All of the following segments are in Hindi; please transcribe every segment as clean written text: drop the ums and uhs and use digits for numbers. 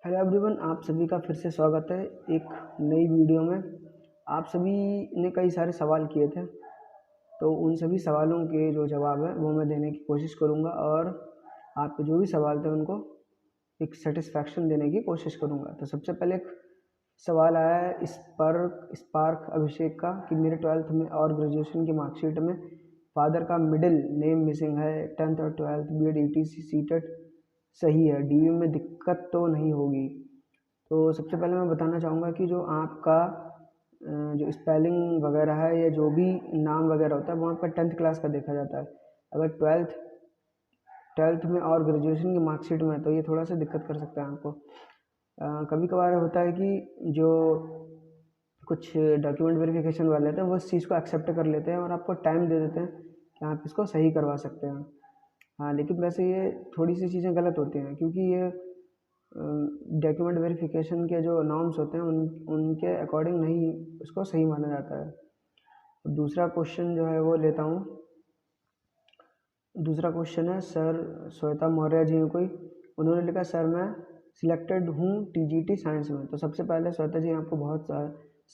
हेलो एवरीवन, आप सभी का फिर से स्वागत है एक नई वीडियो में। आप सभी ने कई सारे सवाल किए थे, तो उन सभी सवालों के जो जवाब है वो मैं देने की कोशिश करूँगा और आपके जो भी सवाल थे उनको एक सेटिस्फैक्शन देने की कोशिश करूँगा। तो सबसे पहले एक सवाल आया है स्पार्क अभिषेक का कि मेरे 12th में और ग्रेजुएशन की मार्कशीट में फादर का मिडिल नेम मिसिंग है। 10th और 12th बीएड ईटीसी सीटेट सही है, डीयू में दिक्कत तो नहीं होगी। तो सबसे पहले मैं बताना चाहूँगा कि जो आपका जो स्पेलिंग वगैरह है या जो भी नाम वगैरह होता है वो आपका 10th क्लास का देखा जाता है। अगर ट्वेल्थ में और ग्रेजुएशन की मार्कशीट में है तो ये थोड़ा सा दिक्कत कर सकता है आपको। कभी कभार होता है कि जो कुछ डॉक्यूमेंट वेरिफिकेशन वाले होते हैं वो इस चीज़ को एक्सेप्ट कर लेते हैं और आपको टाइम दे देते हैं कि आप इसको सही करवा सकते हैं। हाँ, लेकिन वैसे ये थोड़ी सी चीज़ें गलत होती हैं क्योंकि ये डॉक्यूमेंट वेरिफिकेशन के जो नॉर्म्स होते हैं उनके अकॉर्डिंग नहीं उसको सही माना जाता है। दूसरा क्वेश्चन जो है वो लेता हूँ। दूसरा क्वेश्चन है सर श्वेता मौर्य जी हैं कोई, उन्होंने लिखा सर मैं सिलेक्टेड हूँ टीजीटी साइंस में। तो सबसे पहले श्वेता जी आपको बहुत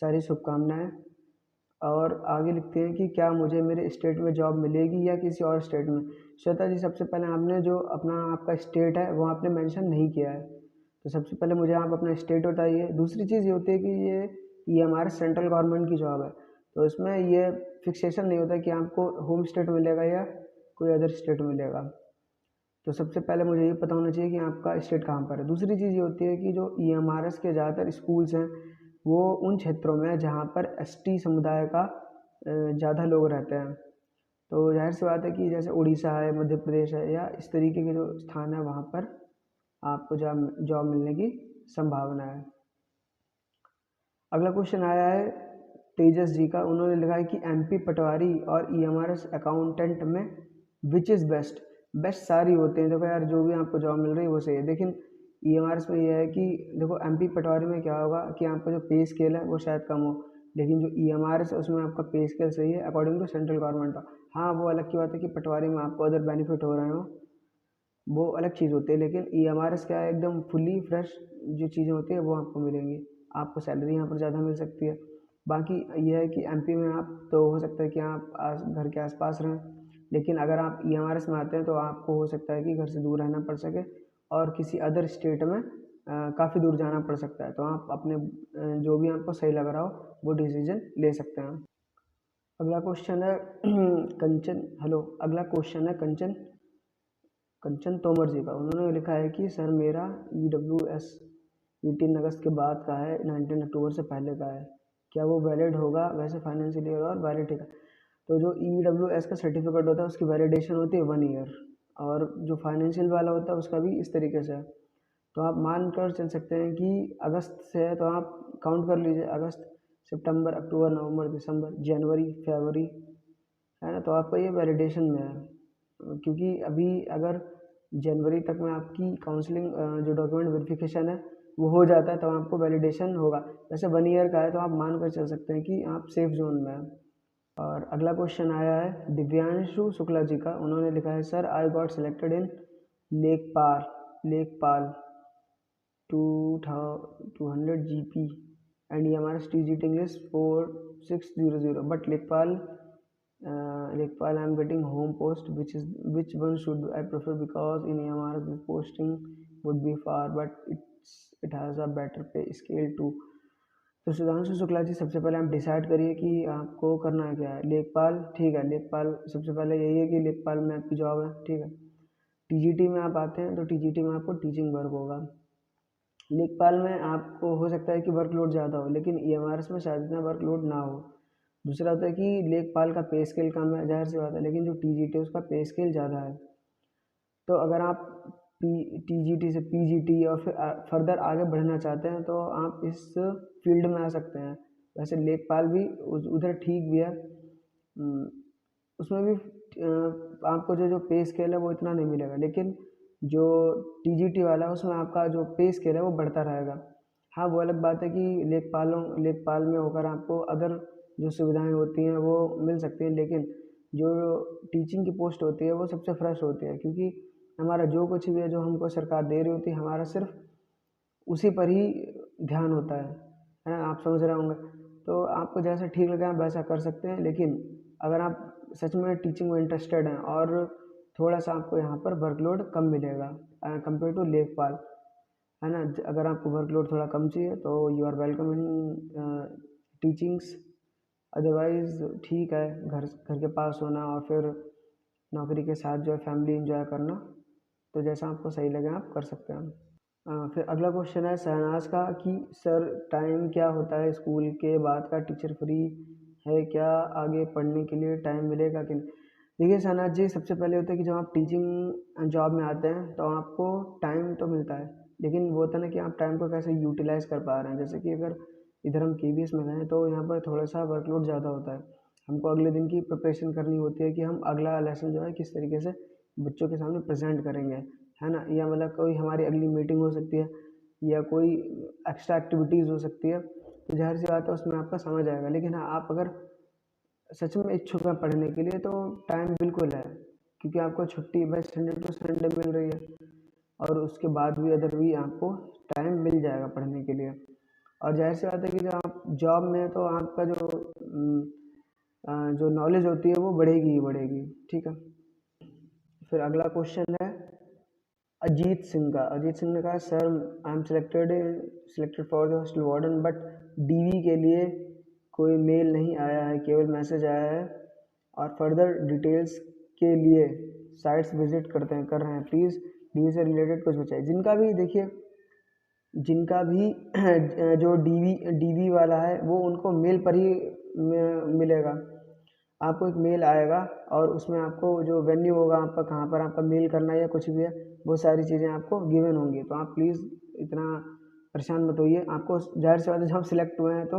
सारी शुभकामनाएं। और आगे लिखते हैं कि क्या मुझे मेरे स्टेट में जॉब मिलेगी या किसी और स्टेट में। श्वेता जी सबसे पहले आपने जो आपका स्टेट है वो आपने मेंशन नहीं किया है, तो सबसे पहले मुझे आप अपना स्टेट बताइए। दूसरी चीज़ ये होती है कि ये हमारे सेंट्रल गवर्नमेंट की जॉब है, तो इसमें ये फिक्सेशन नहीं होता कि आपको होम स्टेट मिलेगा या कोई अदर स्टेट मिलेगा। तो सबसे पहले मुझे ये पता होना चाहिए कि आपका स्टेट कहाँ पर है। दूसरी चीज़ ये होती है कि जो ईएमआरएस के ज़्यादातर स्कूल्स हैं वो उन क्षेत्रों में है जहाँ पर एसटी समुदाय का ज़्यादा लोग रहते हैं। तो जाहिर सी बात है कि जैसे उड़ीसा है, मध्य प्रदेश है या इस तरीके के जो स्थान है वहाँ पर आपको जॉब मिलने की संभावना है। अगला क्वेश्चन आया है तेजस जी का, उन्होंने लिखा है कि एमपी पटवारी और ईएमआरएस अकाउंटेंट में विच इज़ बेस्ट। बेस्ट सारी होते हैं, देखो यार जो भी आपको जॉब मिल रही है वो सही है, लेकिन ईएमआरएस में ये है कि देखो एमपी पटवारी में क्या होगा कि आपका जो पे स्केल है वो शायद कम हो, लेकिन जो ईएमआरएस है उसमें आपका पे स्केल सही है अकॉर्डिंग टू सेंट्रल गवर्नमेंट का। हाँ, वो अलग की बात है कि पटवारी में आपको अदर बेनिफिट हो रहे हो, वो अलग चीज़ होती है, लेकिन ईएमआरएस क्या है एकदम फुली फ्रेश जो चीज़ें होती है वो आपको मिलेंगी। आपको सैलरी यहाँ पर ज़्यादा मिल सकती है। बाकी ये है कि एमपी में आप तो हो सकता है कि आप घर के आसपास रहें, लेकिन अगर आप ईएमआरएस में आते हैं तो आपको हो सकता है कि घर से दूर रहना पड़ सके और किसी अदर स्टेट में काफ़ी दूर जाना पड़ सकता है। तो आप अपने जो भी आपको सही लग रहा हो वो डिसीजन ले सकते हैं। अगला क्वेश्चन है कंचन हेलो अगला क्वेश्चन है कंचन तोमर जी का, उन्होंने लिखा है कि सर मेरा EWS 18 अगस्त के बाद का है, 19 अक्टूबर से पहले का है, क्या वो वैलिड होगा? वैसे फाइनेंशियल ईयर और वैलिड है। तो जो EWS का सर्टिफिकेट होता है उसकी वैलिडेशन होती है 1 ईयर, और जो फाइनेंशियल वाला होता है उसका भी इस तरीके से है। तो आप मान कर चल सकते हैं कि अगस्त से है तो आप काउंट कर लीजिए, अगस्त, सितंबर, अक्टूबर, नवंबर, दिसंबर, जनवरी, फरवरी, है ना। तो आपका ये वैलिडेशन में है, क्योंकि अभी अगर जनवरी तक में आपकी काउंसलिंग जो डॉक्यूमेंट वेरिफिकेशन है वो हो जाता है तो आपको वैलिडेशन होगा। वैसे 1 ईयर का है तो आप मान कर चल सकते हैं कि आप सेफ जोन में हैं। और अगला क्वेश्चन आया है दिव्यांशु शुक्ला जी का, उन्होंने लिखा है sir I got selected in Lekhpal 200 GP and EMRS TGT English 4600, but Lekpal I am getting home post, which one should I prefer, because in EMRS this posting would be far but it has a better pay scale too। तो सुधांशु शुक्ला जी सबसे पहले आप डिसाइड करिए कि आपको करना है क्या है। लेखपाल, ठीक है, लेखपाल सबसे पहले यही है कि लेखपाल में आपकी जॉब है, ठीक है। टीजीटी में आप आते हैं तो टीजीटी में आपको टीचिंग वर्क होगा। लेखपाल में आपको हो सकता है कि वर्कलोड ज़्यादा हो, लेकिन ईएमआरएस में शायद इतना वर्कलोड ना हो। दूसरा होता है कि लेखपाल का पे स्केल कम है, जाहिर सी बात है, लेकिन जो टीजीटी है उसका पे स्केल ज़्यादा है। तो अगर आप टीजीटी से पीजीटी और फिर फर्दर आगे बढ़ना चाहते हैं तो आप इस फील्ड में आ सकते हैं। वैसे लेखपाल भी उधर ठीक भी है, उसमें भी आपको जो पे स्केल है वो इतना नहीं मिलेगा, लेकिन जो टीजीटी वाला है उसमें आपका जो पे स्केल है वो बढ़ता रहेगा। हाँ, वो अलग बात है कि लेखपाल में होकर आपको अदर जो सुविधाएं होती हैं वो मिल सकती हैं, लेकिन जो टीचिंग की पोस्ट होती है वो सबसे फ्रेश होती है, क्योंकि हमारा जो कुछ भी है जो हमको सरकार दे रही होती है हमारा सिर्फ उसी पर ही ध्यान होता है ना, आप समझ रहे होंगे। तो आपको जैसा ठीक लगे आप वैसा कर सकते हैं, लेकिन अगर आप सच में टीचिंग में इंटरेस्टेड हैं और थोड़ा सा आपको यहाँ पर वर्कलोड कम मिलेगा कंपेयर टू लेखपाल, है ना। अगर आपको वर्कलोड थोड़ा कम चाहिए तो you are welcome in teachings. Otherwise ठीक है, घर घर के पास होना और फिर नौकरी के साथ जो है फैमिली एंजॉय करना, तो जैसा आपको सही लगे आप कर सकते हैं। फिर अगला क्वेश्चन है शहनाज का कि सर टाइम क्या होता है स्कूल के बाद का, टीचर फ्री है क्या, आगे पढ़ने के लिए टाइम मिलेगा कि नहीं। देखिए शहनाज जी, सबसे पहले होता है कि जब आप टीचिंग जॉब में आते हैं तो आपको टाइम तो मिलता है, लेकिन वो होता है ना कि आप टाइम को कैसे यूटिलाइज़ कर पा रहे हैं। जैसे कि अगर इधर हम KVS में गए तो यहाँ पर थोड़ा सा वर्कलोड ज़्यादा होता है, हमको अगले दिन की प्रिपरेशन करनी होती है कि हम अगला लेसन जो है किस तरीके से बच्चों के सामने प्रेजेंट करेंगे, है ना। या मतलब कोई हमारी अगली मीटिंग हो सकती है या कोई एक्स्ट्रा एक्टिविटीज़ हो सकती है, तो ज़ाहिर सी बात है उसमें आपका समझ आएगा। लेकिन हाँ, आप अगर सच में इच्छुक हैं पढ़ने के लिए तो टाइम बिल्कुल है, क्योंकि आपको छुट्टी बस संडे टू संडे मिल रही है, और उसके बाद भी अदर भी आपको टाइम मिल जाएगा पढ़ने के लिए। और जाहिर सी बात है कि जब आप जॉब में हैं तो आपका जो नॉलेज होती है वो बढ़ेगी ही बढ़ेगी, ठीक है। फिर अगला क्वेश्चन है अजीत सिंह का। अजीत सिंह ने कहा sir I am selected for the hostel warden, but DV के लिए कोई मेल नहीं आया है, केवल मैसेज आया है, और फर्दर डिटेल्स के लिए साइट्स विजिट कर रहे हैं, प्लीज़ DV से रिलेटेड कुछ बताइए। जिनका भी देखिए, जिनका भी जो DV वाला है वो उनको मेल पर ही मिलेगा। आपको एक मेल आएगा और उसमें आपको जो वेन्यू होगा आपका, कहाँ पर आपका मेल करना है या कुछ भी है, वो सारी चीज़ें आपको गिवन होंगी। तो आप प्लीज़ इतना परेशान मत होइए। आपको ज़ाहिर सी बात है जब आप सिलेक्ट हुए हैं तो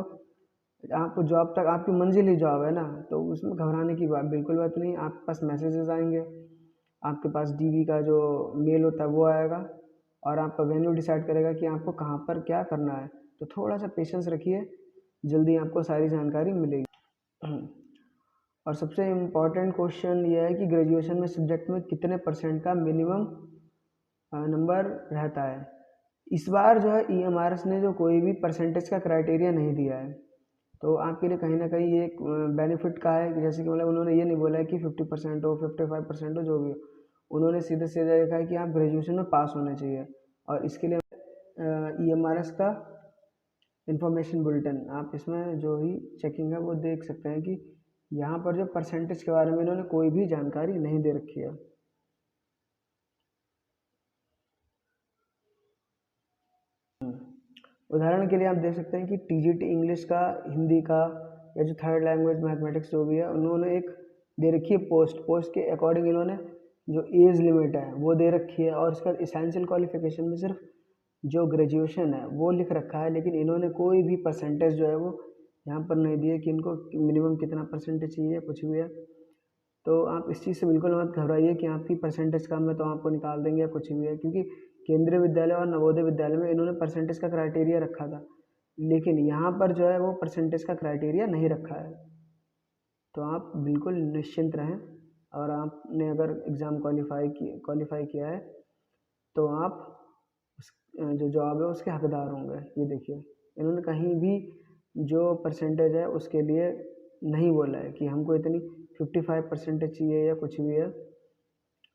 आपको जॉब तक आपकी मंजिल ही जॉब है ना, तो उसमें घबराने की बात बिल्कुल बात नहीं। आपके पास मैसेजेस आएंगे, आपके पास DV का जो मेल होता है वो आएगा, और आपका वेन्यू डिसाइड करेगा कि आपको कहाँ पर क्या करना है। तो थोड़ा सा पेशेंस रखिए, जल्दी आपको सारी जानकारी मिलेगी। और सबसे इम्पॉर्टेंट क्वेश्चन ये है कि ग्रेजुएशन में सब्जेक्ट में कितने % का मिनिमम नंबर रहता है। इस बार जो है EMRS ने जो कोई भी परसेंटेज का क्राइटेरिया नहीं दिया है, तो आपके लिए कहीं ना कहीं ये एक बेनिफिट का है कि जैसे कि मतलब उन्होंने ये नहीं बोला है कि 50% हो 55% हो जो भी हो, उन्होंने सीधे सीधे लिखा है कि आप ग्रेजुएशन में पास होने चाहिए। और इसके लिए EMRS का इंफॉर्मेशन बुलेटिन आप इसमें जो ही चेकिंग है वो देख सकते हैं कि यहाँ पर जो परसेंटेज के बारे में इन्होंने कोई भी जानकारी नहीं दे रखी है। उदाहरण के लिए आप देख सकते हैं कि TGT इंग्लिश का, हिंदी का, या जो थर्ड लैंग्वेज मैथमेटिक्स जो भी है, उन्होंने एक दे रखी है पोस्ट के अकॉर्डिंग इन्होंने जो एज लिमिट है वो दे रखी है, और इसका इसेंशियल क्वालिफिकेशन में सिर्फ जो ग्रेजुएशन है वो लिख रखा है, लेकिन इन्होंने कोई भी परसेंटेज जो है वो यहाँ पर नहीं दिए कि इनको मिनिमम कितना परसेंटेज चाहिए, कुछ भी है। तो आप इस चीज़ से बिल्कुल मत घबराइए कि आपकी परसेंटेज कम है तो आपको निकाल देंगे या कुछ भी है, क्योंकि केंद्रीय विद्यालय और नवोदय विद्यालय में इन्होंने परसेंटेज का क्राइटेरिया रखा था, लेकिन यहाँ पर जो है वो परसेंटेज का क्राइटेरिया नहीं रखा है। तो आप बिल्कुल निश्चिंत रहें, और आपने अगर एग्ज़ाम क्वालिफाई किया है तो आप उस जो जॉब है उसके हकदार होंगे। ये देखिए, इन्होंने कहीं भी जो परसेंटेज है उसके लिए नहीं बोला है कि हमको इतनी 55% चाहिए या कुछ भी है।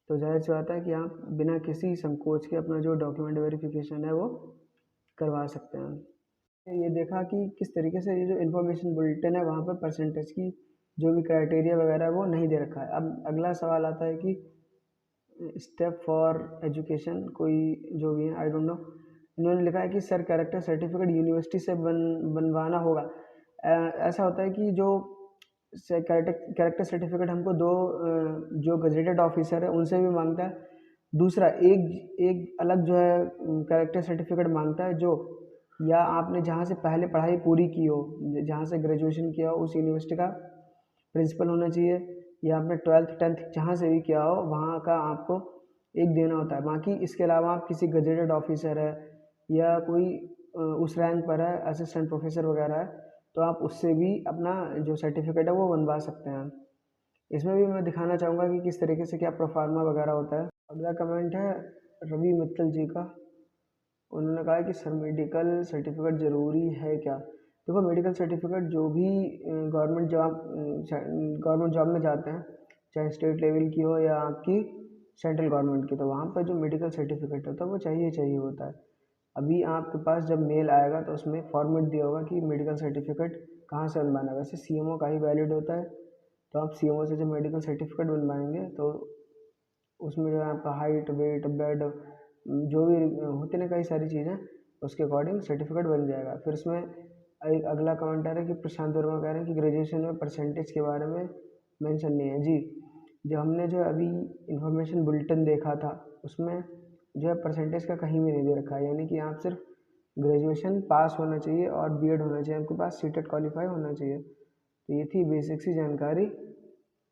तो ज़ाहिर सी बात है कि आप बिना किसी संकोच के अपना जो डॉक्यूमेंट वेरिफिकेशन है वो करवा सकते हैं। ये देखा कि किस तरीके से ये जो इन्फॉर्मेशन बुलेटिन है वहाँ पर परसेंटेज की जो भी क्राइटेरिया वगैरह है वो नहीं दे रखा है। अब अगला सवाल आता है कि स्टेप फॉर एजुकेशन कोई जो भी है, आई डोंट नो, इन्होंने लिखा है कि सर कैरेक्टर सर्टिफिकेट यूनिवर्सिटी से बनवाना होगा। ऐसा होता है कि जो कैरेक्टर सर्टिफिकेट हमको दो जो गजेटेड ऑफिसर है उनसे भी मांगता है, दूसरा एक एक अलग जो है कैरेक्टर सर्टिफिकेट मांगता है, जो या आपने जहाँ से पहले पढ़ाई पूरी की हो, जहाँ से ग्रेजुएशन किया हो उस यूनिवर्सिटी का प्रिंसिपल होना चाहिए, या आपने 12th 10th जहाँ से भी किया हो वहाँ का आपको एक देना होता है। बाकी इसके अलावा आप किसी गजेटेड ऑफिसर है या कोई उस रैंक पर है, असिस्टेंट प्रोफेसर वगैरह है, तो आप उससे भी अपना जो सर्टिफिकेट है वो बनवा सकते हैं। इसमें भी मैं दिखाना चाहूँगा कि किस तरीके से क्या प्रोफार्मा वगैरह होता है। अगला कमेंट है रवि मित्तल जी का। उन्होंने कहा कि सर मेडिकल सर्टिफिकेट ज़रूरी है क्या? देखो, मेडिकल सर्टिफिकेट जो भी गवर्नमेंट जॉब में जाते हैं, चाहे स्टेट लेवल की हो या आपकी सेंट्रल गवर्नमेंट की, तो वहाँ पर जो मेडिकल सर्टिफिकेट होता है वो चाहिए होता है। अभी आपके पास जब मेल आएगा तो उसमें फॉर्मेट दिया होगा कि मेडिकल सर्टिफिकेट कहाँ से बनवाना है। वैसे सीएमओ का ही वैलिड होता है, तो आप सीएमओ से जब मेडिकल सर्टिफिकेट बनवाएंगे तो उसमें जो है आपका हाइट, वेट, ब्लड, जो भी होते ना कई सारी चीज़ें, उसके अकॉर्डिंग सर्टिफिकेट बन जाएगा। फिर उसमें एक अगला कमेंट आ रहा है कि प्रशांत वर्मा कह रहे हैं कि ग्रेजुएशन में परसेंटेज के बारे में मेंशन नहीं है। जी, जो हमने जो अभी इंफॉर्मेशन बुलेटिन देखा था उसमें जो है परसेंटेज का कहीं भी नहीं दे रखा है, यानी कि आप सिर्फ ग्रेजुएशन पास होना चाहिए और बीएड होना चाहिए, आपके पास सीटेट क्वालिफाई होना चाहिए। तो ये थी बेसिक सी जानकारी।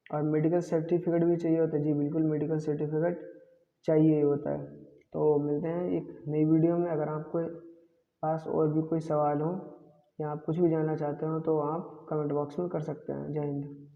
और मेडिकल सर्टिफिकेट भी चाहिए होता है। जी बिल्कुल, मेडिकल सर्टिफिकेट चाहिए ही होता है। तो मिलते हैं एक नई वीडियो में। अगर आपको पास और भी कोई सवाल हो या आप कुछ भी जानना चाहते हो तो आप कमेंट बॉक्स में कर सकते हैं। जय हिंद।